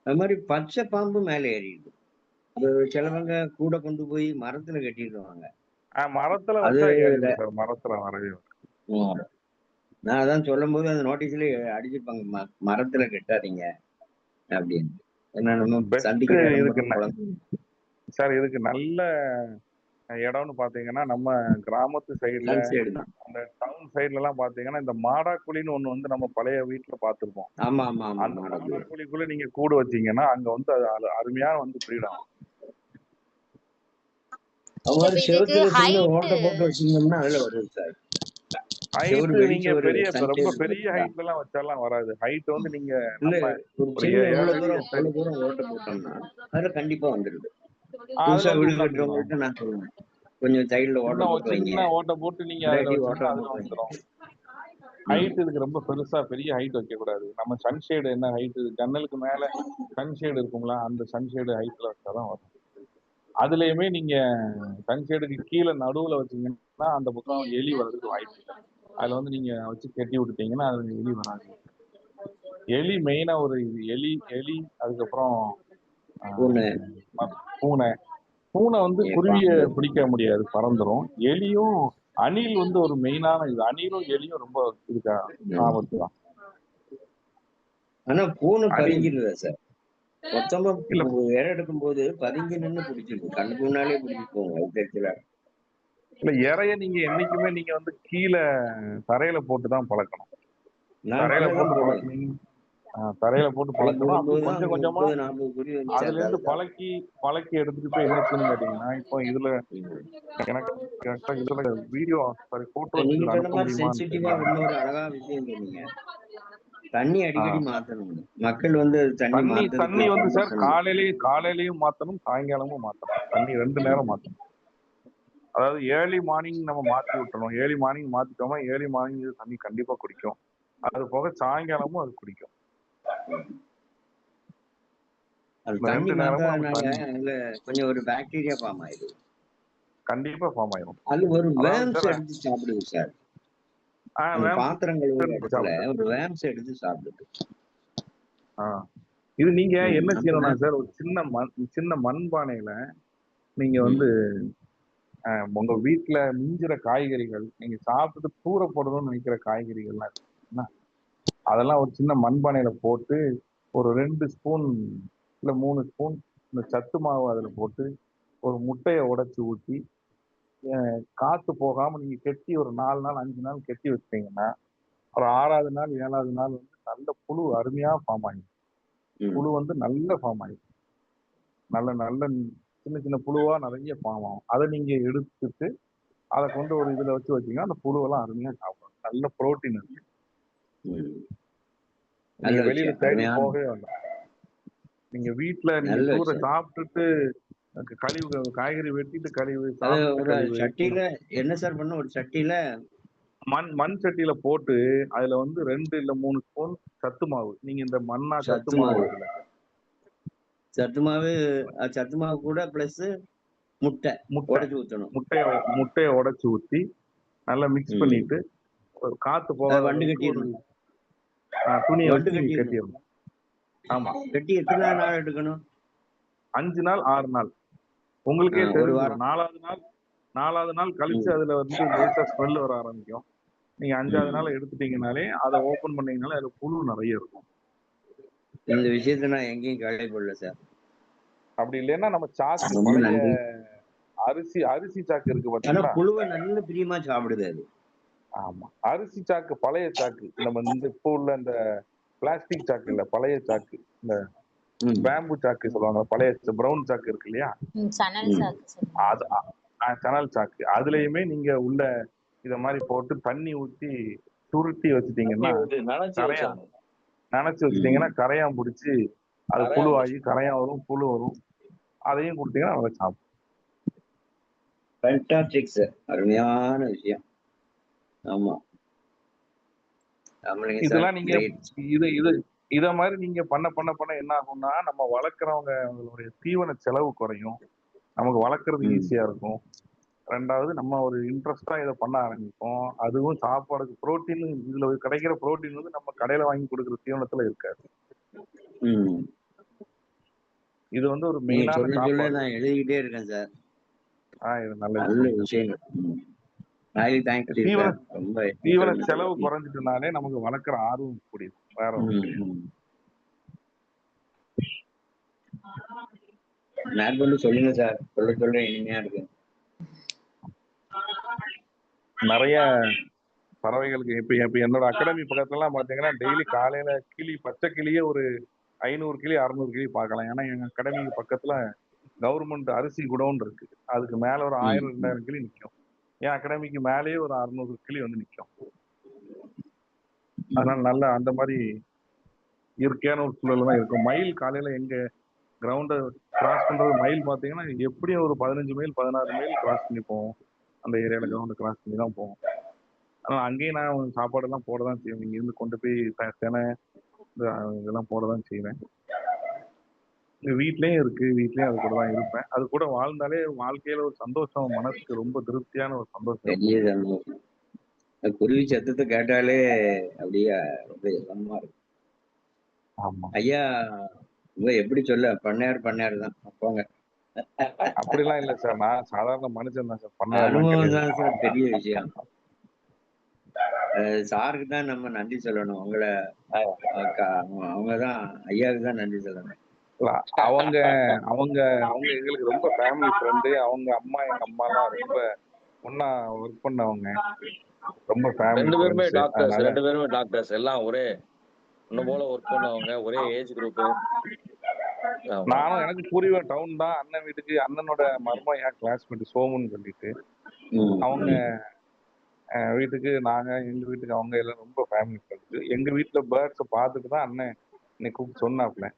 அது மாதிரி பச்சை பாம்பு மேல ஏறிடுது. அது சிலவங்க கூட கொண்டு போய் மரத்துல கட்டிடுவாங்க. மரத்துல வச்சா ஏறிடும் சார், மரத்துல வரவே வரும். நான் அதான் சொல்லும் போது அந்த நோட்டீஸ்ல அடிச்சிருப்பாங்க, மரத்துல கட்டாதீங்க அப்படின்னு. சார் இதுக்கு நல்ல இடம்னு பாத்தீங்கன்னா நம்ம கிராமத்து சைடுல, அந்த டவுன் சைடுல எல்லாம் பாத்தீங்கன்னா இந்த மாடாக்குழின்னு ஒண்ணு வந்து நம்ம பழைய வீட்டுல பாத்துருப்போம். அந்த மாடாக்குழிக்குள்ள நீங்க கூடு வச்சீங்கன்னா அங்க வந்து அது அருமையா வந்து பிரீட் ஆகும். நீங்க ரொம்ப பெரிய ஹைட்ல எல்லாம் வச்சாலாம் வராது. ஹைட் வந்து நீங்க கண்டிப்பா வந்துருது. நான் சொல்லுவேன் கொஞ்சம் சைடுல ஓட்ட போட்டு நீங்க வந்துடும். ஹைட் இதுக்கு ரொம்ப பெருசா பெரிய ஹைட் வைக்க கூடாது. நம்ம சன்ஷேடு என்ன ஹைட், ஜன்னலுக்கு மேல சன்ஷேடு இருக்குங்களா, அந்த சன்ஷேடு ஹைட்ல வச்சாதான் வரும். அதுலயுமே நீங்க சன்ஷேடுக்கு கீழே நடுவுல வச்சீங்கன்னா அந்த பக்கம் எலி வர்றதுக்கு வாய்ப்பு இல்லை. அதுல வந்து நீங்க வச்சு கட்டி விட்டுட்டீங்கன்னா அது எலி வராது. எலி மெயினா ஒரு எலி அதுக்கப்புறம் பூனை வந்து குருவிய பிடிக்க முடியாது, பறந்துரும். எலியும் அணில் வந்து ஒரு மெயினான இது. அணிலும் எலியும் ரொம்ப இருக்கா ஆபத்து தான். ஆனா பூனை பதுங்கிடுதா சார்? மொத்தமா இற எடுக்கும் போது பதுங்கி நின்று பிடிச்சிருக்கு, கண்ணுக்கு முன்னாலே பிடிச்சிட்டு போங்க. இல்ல, இறைய நீங்க என்னைக்குமே நீங்க வந்து கீழே தரையில போட்டுதான் பழக்கணும். தரையில போட்டு பழக்கணும். அப்படி கொஞ்சம் கொஞ்சமா அதுல இருந்து பழக்கி எடுத்துட்டு போய் என்ன செய்யணும் கேட்டீங்கன்னா, இப்போ இதுல எனக்கு இதுல வீடியோ போட்டோ அனுப்ப முடியுமா? அழகா விஷயம் சொன்னீங்க. தண்ணி அடிக்கடி மாத்தணும். மக்கள் வந்து தண்ணி வந்து சார் காலையிலயும் மாத்தணும், சாயங்காலமும் மாத்தணும். தண்ணி 2 நேரம் மாத்தணும். அதாவது ஏர்லி மார்னிங் நம்ம மாத்தி விட்டணும். ஏர்லி மார்னிங் மாத்திட்டோமா ஏர்லி மார்னிங் தண்ணி கண்டிப்பா குடிக்கும். அது போக சாயங்காலமும் அது குடிக்கும். கொஞ்சம் ஒரு பாக்டீரியா ஃபார்ம் ஆயிடும், கண்டிப்பா ஃபார்ம் ஆயிடும். அது ஒரு வேம்ஸ் எடுத்து சாப்பிடுது சார். பாத்திரங்கள் ஒரு வேம்ஸ் எடுத்து சாப்பிடுது. இது நீங்க என்ன செய்யணும்னா சார், ஒரு சின்ன மண்பானையில நீங்க வந்து உங்க வீட்டுல மிஞ்சிற காய்கறிகள், நீங்க சாப்பிட்டு தூர போடணும்னு நினைக்கிற காய்கறிகள்லாம் இருக்குன்னா அதெல்லாம் ஒரு சின்ன மண்பானையில போட்டு ஒரு 2 ஸ்பூன் இல்ல 3 ஸ்பூன் இந்த சத்து மாவு அதுல போட்டு ஒரு முட்டையை உடைச்சு ஊற்றி காத்து போகாம நீங்க கெட்டி ஒரு 4 நாள் 5 நாள் கெட்டி வச்சிட்டீங்கன்னா ஒரு 6வது நாள் 7வது நாள் வந்து நல்ல புழு அருமையா ஃபார்ம் ஆகிடும். புழு வந்து நல்ல ஃபார்ம் ஆகிடும். நல்ல சின்ன சின்ன புழுவா நிறைய ஃபார்ம் ஆகும். அதை நீங்க எடுத்துட்டு அதை கொண்டு ஒரு இதுல வச்சீங்கன்னா அந்த புழுவெல்லாம் அருமையா சாப்பிடும். நல்ல புரோட்டீன் இருக்கு. வெளியில தேடி போகவே வேண்டாம். நீங்க வீட்டுல நீங்க தூர சாப்பிட்டுட்டு கழிவு காய்கறி வெட்டிட்டு கழிவு சட்டியில என்ன சார் பண்ண, ஒரு சட்டியில மண் சட்டியில போட்டு அதுல வந்து 2 இல்ல 3 ஸ்பூன் சத்து மாவு, நீங்க இந்த மண்ணா சத்து மாவு கூட பிளஸ் முட்டை உடைச்சு ஊற்றணும். முட்டையை உடைச்சு ஊத்தி நல்லா மிக்ஸ் பண்ணிட்டு காத்து போக வண்டு கட்டிடணும். துணியை கட்டிடணும். ஆமா, கட்டி எத்தனை நாள் எடுக்கணும்? 5 நாள் 6 நாள் உங்களுக்கே தெரியும். 4வது நாள் கழிச்சு அதுல வந்து லேசா ஸ்மெல் வர ஆரம்பிக்கும். நீங்க 5வது நாள் எடுத்துட்டீங்கனாலே அதை ஓபன் பண்ணீங்கனாலே அதுல புழு நிறைய இருக்கும். இந்த விஷயத்த நான் எங்கேயும் கேள்விப்படல சார். அப்படி இல்லைன்னா நம்ம சாக்கு பழைய அரிசி சாக்கு இருக்கு பாத்தீங்களா, புழுவை நல்ல பிரியமா சாப்பிடுது அது. ஆமா, அரிசி சாக்கு பழைய சாக்கு, நம்ம இந்த இப்போ உள்ள இந்த பிளாஸ்டிக் சாக்கு இல்ல, பழைய சாக்கு, இந்த பேம்பு சாக்கு சொல்லுவாங்க, பழைய பிரவுன் சாக்கு இருக்கு இல்லையா, சணல் சாக்கு. அதுலயுமே நீங்க உள்ள இத மாதிரி போட்டு தண்ணி ஊத்தி சுருட்டி வச்சுட்டீங்கன்னா நினைச்சு கரையா வச்சிடணும். நினைச்சு வச்சுட்டீங்கன்னா கரையான் பிடிச்சி அது கரையான் புழுவாகி கரையான் வரும், புழு வரும். அதையும் கொடுத்தீங்கன்னா அதை சாப்பிடும். ஃபேண்டாஸ்டிக் சார், அருமையான விஷயம். ஆமா, ராமலிங்க சார் இதெல்லாம் நீங்க கிரேட். இது இது இத மாதிரி நீங்க பண்ண பண்ண பண்ண என்ன ஆகும்னா, நம்ம வளர்க்குறவங்க அவங்களுடைய தீவன செலவு குறையும். நமக்கு வளர்க்குறது ஈஸியா இருக்கும். 2வது நம்ம ஒரு இன்ட்ரெஸ்டா இதை பண்ண ஆரம்பிப்போம். அதுவும் சாப்பாடுக்கு புரோட்டீன், இதுல கிடைக்கிற புரோட்டீன் வந்து நம்ம கடையில வாங்கி கொடுக்குற தீவனத்துல இருக்காது. ம். இது வந்து ஒரு நீங்க மெயினான சொல்ல சொல்ல சாப்பாடு. நான் எழுதிக்கிட்டே இருக்கேன் சார். இது நல்ல நல்ல விஷயம். விஷயங்கள். ஹைலி தேங்க்ஸ் தீவன சார். ரொம்ப தீவன செலவு குறைஞ்சிட்டனாலே நமக்கு வளர்க்குற ஆர்வம் கூடியது. வேற ஒண்ணும் மேற்கொண்டு சொல்லுங்க சார். சொல்ல சொல்ல இனிமையா இருக்கு. நிறைய பறவைகளுக்கு இப்ப என்னோட அகாடமி பக்கத்துலலாம் பாத்தீங்கன்னா டெய்லி காலையில கிளி, பச்சை கிளியே ஒரு 500 கிளி 600 கிளி பார்க்கலாம். ஏன்னா எங்க அகாடமிக்கு பக்கத்துல கவர்மெண்ட் அரிசி குடோன் இருக்கு. அதுக்கு மேல ஒரு 1000 2000 கிளி நிக்கும். என் அகாடமிக்கு மேலேயே ஒரு 600 கிளி வந்து நிக்கும். அதனால நல்ல அந்த மாதிரி இயற்கையான ஒரு சூழல் தான் இருக்கும். மயில் காலையில எங்க கிரவுண்டை கிராஸ் பண்றது மயில் பாத்தீங்கன்னா எப்படியும் ஒரு 15 மைல் 16 மைல் கிராஸ் பண்ணி போவோம். அந்த ஏரியால கிரவுண்டை கிராஸ் பண்ணி தான் போவோம். ஆனா அங்கேயும் நான் சாப்பாடு எல்லாம் போட தான் செய்வேன். இங்க இருந்து கொண்டு போய் தினை இதெல்லாம் போட தான் செய்வேன். வீட்லயும் இருக்கு. வீட்லயும் அது கூட தான் இருப்பேன். அது கூட வாழ்ந்தாலே வாழ்க்கையில ஒரு சந்தோஷம், மனசுக்கு ரொம்ப திருப்தியான ஒரு சந்தோஷம். பெரிய சந்தோஷம். குருவி சத்தத்தை கேட்டாலே அப்படியே ரொம்ப இதமா இருக்கு. ஆமா. ஐயா எப்படி சொல்ல, பண்ணையார் பண்ணையார் தான் போங்க. அப்படிலாம் இல்ல சார். நான் சாதாரண மனுஷன் தான் சார். அனுபவம் தான் சார் பெரிய விஷயம். சாருக்கு தான் நம்ம நன்றி சொல்லணும். உங்களை அவங்கதான் ஐயாவுக்கு தான் நன்றி சொல்லணும். அவங்க அவங்க அவங்க எங்களுக்கு ரொம்ப ஃபேமிலி ஃப்ரெண்டு. அவங்க அம்மா எங்க அம்மா எல்லாம் ரொம்ப ஒன்னா ஒர்க் பண்ணவங்க. ரொம்ப ஃபேமிலி 2 பேருமே ஃப்ரெண்ட்ஸ். டாக்டர்ஸ். அதனால 2 பேருமே டாக்டர்ஸ். எல்லாம் ஒரே ஒண்ணு போல ஒர்க் பண்ணவங்க. ஒரே ஏஜ் குரூப். நானும் எனக்கு பூர்வீக டவுன் தான். அண்ணன் வீட்டுக்கு அண்ணனோட மருமக என் கிளாஸ்மேட் சோமுன்னு சொல்லிட்டு அவங்க வீட்டுக்கு நாங்க, எங்க வீட்டுக்கு அவங்க எல்லாம் ரொம்ப ஃபேமிலி ஃப்ரெண்ட்ஸ். எங்க வீட்டுல பேர்ட்ஸை பார்த்துட்டு தான் அண்ணன் இன்னைக்கு கூப்பிட்டு சொன்னாப்ல.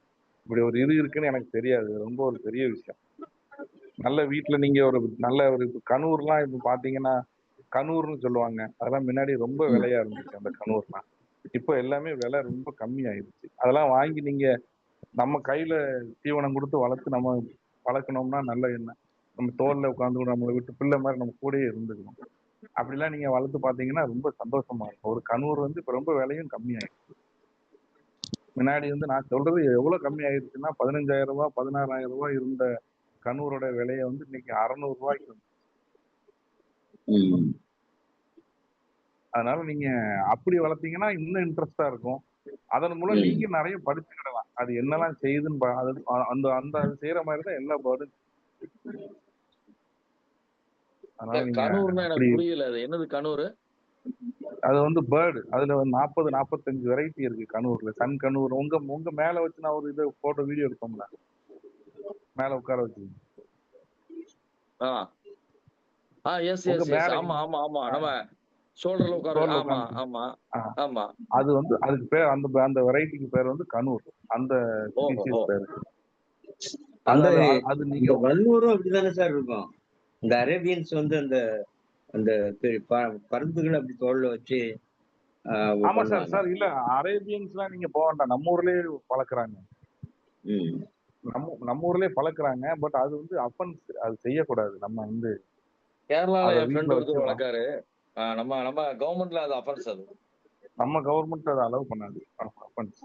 இப்படி ஒரு இது இருக்குன்னு எனக்கு தெரியாது. ரொம்ப ஒரு பெரிய விஷயம். நல்ல வீட்டுல நீங்க ஒரு நல்ல ஒரு கனூர்லாம் இப்ப பாத்தீங்கன்னா கனூர்னு சொல்லுவாங்க. அதெல்லாம் முன்னாடி ரொம்ப விலையா இருந்துச்சு அந்த கனூர்லாம். இப்போ எல்லாமே விலை ரொம்ப கம்மி ஆயிடுச்சு. அதெல்லாம் வாங்கி நீங்க நம்ம கையில தீவனம் கொடுத்து வளர்த்து நம்ம வளர்க்கணும்னா நல்ல எண்ணம். நம்ம தோல்ல உட்காந்து நம்மளை விட்டு பிள்ளை மாதிரி நம்ம கூடயே இருந்துக்கணும். அப்படிலாம் நீங்க வளர்த்து பாத்தீங்கன்னா ரொம்ப சந்தோஷமா இருக்கும். ஒரு கனூர் வந்து இப்ப ரொம்ப விலையும் கம்மி ஆயிடுச்சு. முன்னாடி வந்து நான் சொல்றது எவ்வளவு கம்மி ஆயிடுச்சுன்னா 15,000 ரூபாய் 16,000 ரூபாய் இருந்த கனூரோட விலையை வந்து இன்னைக்கு 600 ரூபாய்க்கு வந்து. அதனால நீங்க அப்படி வளர்த்தீங்கன்னா இன்னும் இன்ட்ரெஸ்டா இருக்கும். அதன் மூலம் நீங்க நிறைய படிச்சுக்கிடலாம். அது என்னெல்லாம் செய்யுதுன்னு அந்த அந்த அது செய்யற மாதிரி தான் எல்லா பேர்டும். கனூர்னா எனக்கு புரியல. அது என்னது கனூர்? அது வந்து பேர்டு. அதுல 40 45 வெரைட்டி இருக்கு கனூர்ல. சன் கனூர். உங்க மேல வச்சு நான் ஒரு இது போட்டோ வீடியோ எடுத்தோம்ல, மேல உட்கார வச்சு. Yes yes yes. ஆமா ஆமா ஆமா. நம்ம ஷோல்டர்ல உட்கார. ஆமா ஆமா ஆமா. அது வந்து அதுக்கு பேர் அந்த வெரைட்டிக்கு பேர் வந்து கனூர். அந்த ஸ்பீஷிஸ் பேர். அது நீங்க வல்லூரும் அப்படிதானே சார் இருக்கும். இந்த அரேபியன்ஸ் வந்து அந்த அந்த பருந்துகளை அப்படி தோல்ல வச்சு. ஆமா சார். சார் இல்ல அரேபியன்ஸ் எல்லாம் நீங்க போக வேண்டாம். நம்ம ஊர்லயே பழக்குறாங்க. நம்ம ஊர்லயே பழக்குறாங்க. பட் அது வந்து அஃபென்ஸ். அது செய்யக்கூடாது. நம்ம வந்து கேரளால என் ஃப்ரெண்ட் வந்து வளர்க்காரு. நம்ம நம்ம கவர்மெண்ட்ல அது அஃபென்ஸ். அது நம்ம கவர்மெண்ட் அதை அலோவ் பண்ணாது. அஃபென்ஸ்.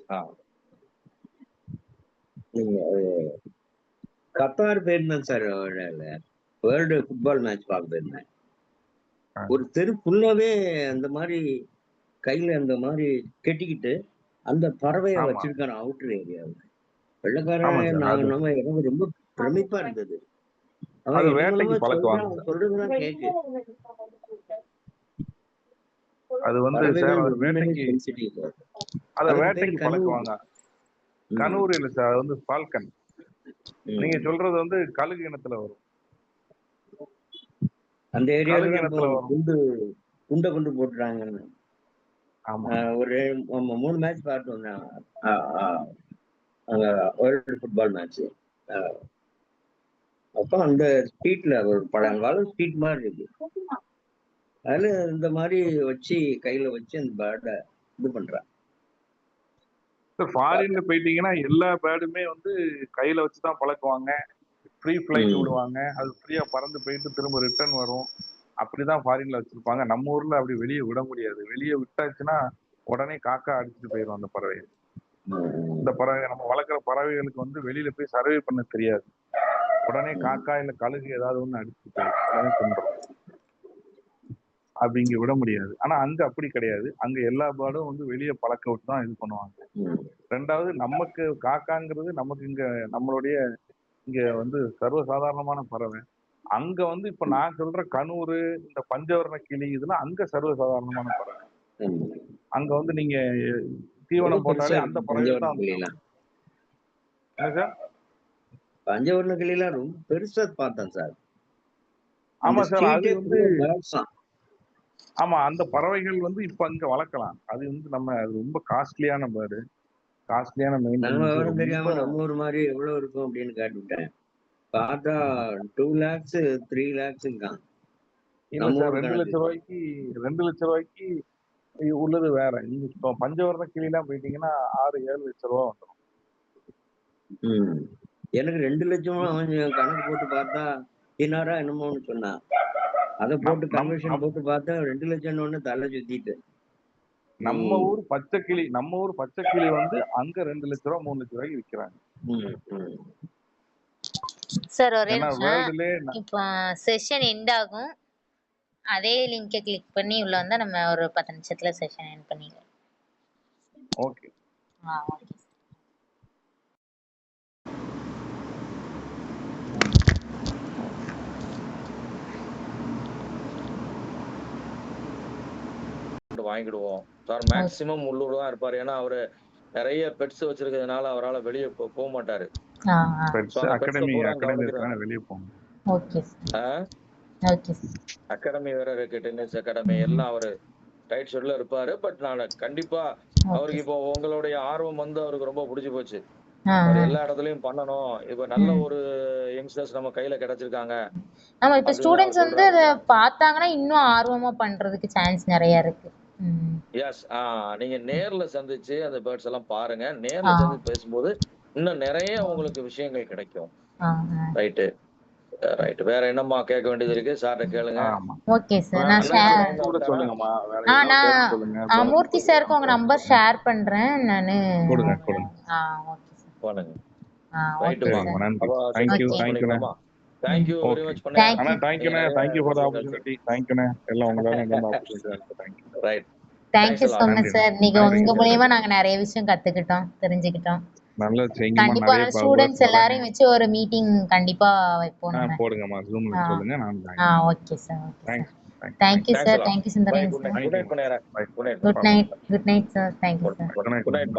கத்தார் போயிருந்தேன் சார். வேர்ல்டு ஃபுட்பால் மேட்ச் பார்க்க போயிருந்தேன். ஒரு தெரு ஃபுல்லாவே அந்த மாதிரி கையில அந்த மாதிரி கெட்டிக்கிட்டு அந்த பறவையை வச்சிருக்கான அவுட்டர் ஏரியாவில். வெள்ளக்காரன் நம்ம எனக்கு ரொம்ப பிரமிப்பா இருந்தது. சொல்றதுதான் கேக்கு. அது வந்து வேட்டைக்கு பழக்குவாங்க. கனூர் இல்ல சார். அது வந்து ஃபால்கன். நீங்க சொல்றது வந்து கழுகு இனத்துல வரும். அந்த ஏரியால குண்டு கொண்டு போட்டுறாங்க. ஆமா ஒரு 3 மேட்ச் பார்த்து வந்தேன். அங்க வேர்ல்டு ஃபுட்பால் மேட்ச். அப்போ அந்த ஸ்ட்ரீட்ல ஒரு பழங்கால ஸ்ட்ரீட் மாதிரி இருக்கு. அதுல இந்த மாதிரி வச்சு கையில வச்சு அந்த பேர்டை இது பண்றான். ஃபாரின்ல போயிட்டீங்கன்னா எல்லா பேர்டுமே வந்து கையில வச்சுதான் பழக்குவாங்க. ஃப்ரீ ஃபிளைட் விடுவாங்க. அது ஃப்ரீயா பறந்து போயிட்டு திரும்ப ரிட்டர்ன் வரும். அப்படிதான் ஃபாரின்ல வச்சிருப்பாங்க. நம்ம ஊர்ல அப்படி வெளியே விட முடியாது. வெளியே விட்டாச்சுன்னா உடனே காக்கா அடிச்சுட்டு போயிடும் அந்த பறவை. இந்த பறவை நம்ம வளர்க்குற பறவைகளுக்கு வந்து வெளியில போய் சர்வே பண்ண தெரியாது. உடனே காக்கா இல்ல கழுகு ஏதாவது ஒண்ணு அடிச்சுட்டு போயிடும். உடனே தின்றும். அப்படி இங்க விட முடியாது. ஆனா அங்க அப்படி கிடையாது. அங்க எல்லா பேர்டும் வந்து வெளியே பழக்க விட்டு தான் இது பண்ணுவாங்க. ரெண்டாவது நமக்கு காக்காங்கிறது நமக்கு இங்க நம்மளுடைய இங்க வந்து சர்வசாதாரணமான பறவை. அங்க வந்து இப்ப நான் சொல்ற கனூரு, இந்த பஞ்சவர்ண கிளி இதெல்லாம் அங்க சர்வசாதாரணமான பறவை. அங்க வந்து நீங்க தீவனம் போட்டாலே அந்த பறவை தான். என்ன சார்? பஞ்சவர்ண கிளிலாம் ரொம்ப பெருசா பார்த்தேன் சார். ஆமா சார். அது வந்து ஆமா அந்த பறவைகள் வந்து இப்ப அங்க வளர்க்கலாம். அது வந்து நம்ம அது ரொம்ப காஸ்ட்லியான பேர்டு. காஸ்ட்லியான விவரம் தெரியாம நம்ம ஊர் மாதிரி எவ்வளவு இருக்கும் அப்படின்னு கேட்டுவிட்டேன். பார்த்தா 2 lakhs 3 lakhs இருக்கான். இல்ல சார் 2 லட்சம் ரூபாய்க்கு 2 லட்சம் ரூபாய்க்கு உள்ளது வேற. நீங்க இப்போ பஞ்சவர்ண கிளிலாம் போயிட்டீங்கன்னா 6-7 லட்சம் ரூபா வந்துடும். எனக்கு 2 லட்சம் கணக்கு போட்டு பார்த்தா தினாரா என்னமோன்னு சொன்னா. அதை போட்டு கன்வர்ஷன் போட்டு பார்த்தா 2 லட்சம் தலை சுத்திட்டு. நம்ம ஊர் பச்சை கிளி வந்து அங்க 2 லட்சம் ரூபா 3 லட்சம் ரூபாய்க்கு விற்கிறாங்க. சார் ஒரே நிமிஷம். இப்போ செஷன் எண்ட் ஆகும். அதே லிங்கை கிளிக் பண்ணி உள்ள வந்தா நம்ம ஒரு 10 நிமிஷத்துல செஷன் எண்ட் பண்ணிடலாம். ஓகே. ஓகே. வாங்கிடுவோம் சார். மேக்சிமம் உள்ளூர் தான் இருப்பாரு. ஏன்னா அவரு நிறைய பெட்ஸ் வச்சிருக்கிறதுனால அவரால் வெளியே போக மாட்டாரு. அகாடமி வேற இருக்கு, டென்னிஸ் அகாடமி எல்லாம் அவரு டைட் ஷெட்ல இருப்பாரு. பட் நான் கண்டிப்பா அவருக்கு இப்போ உங்களுடைய ஆர்வம் வந்து அவருக்கு ரொம்ப பிடிச்சு போச்சு. அவர் எல்லா இடத்துலயும் பண்ணணும். இப்ப நல்ல ஒரு யங்ஸ்டர்ஸ் நம்ம கையில கிடைச்சிருக்காங்க. ஆமா, இப்ப ஸ்டூடண்ட்ஸ் வந்து அத பார்த்தாங்கன்னா இன்னும் ஆர்வமா பண்றதுக்கு சான்ஸ் நிறைய இருக்கு. எஸ். நீங்க நேர்ல சந்திச்சு அந்த பேர்ட்ஸ் எல்லாம் பாருங்க. நேர்ல சந்திச்சு பேசும்போது இன்னும் நிறைய உங்களுக்கு விஷயங்கள் கிடைக்கும். ரைட்டு. ரைட். வேற என்னம்மா கேட்க வேண்டியது இருக்கு? சார்ட்ட கேளுங்க. Okay sir. நான் மூர்த்தி சாருக்கு உங்க நம்பர் ஷேர் பண்றேன் நானு. கொடுங்க. Okay sir. பண்ணுங்க. ரைட்டுமா. நன்றி. Thank you very much. Thank you for the opportunity. Thank you. எல்லாம் உங்களால இந்த opportunity இருக்கு. Thank you. Right. Thank you so much sir. நீங்க உங்க மூலமா நாங்க நிறைய விஷயம் கத்துக்கிட்டோம், தெரிஞ்சுக்கிட்டோம். நல்லது செய்யுங்கம்மா. கண்டிப்பா ஸ்டூடண்ட்ஸ் எல்லாரையும் வச்சு ஒரு மீட்டிங் கண்டிப்பா வைப்போம் நம்ம. போடுங்கம்மா. Zoomல சொல்லுங்க. நான் okay sir. Thank you sir. Thank you Sundaresh sir. Good night. Good night sir. Thank you sir. Good night.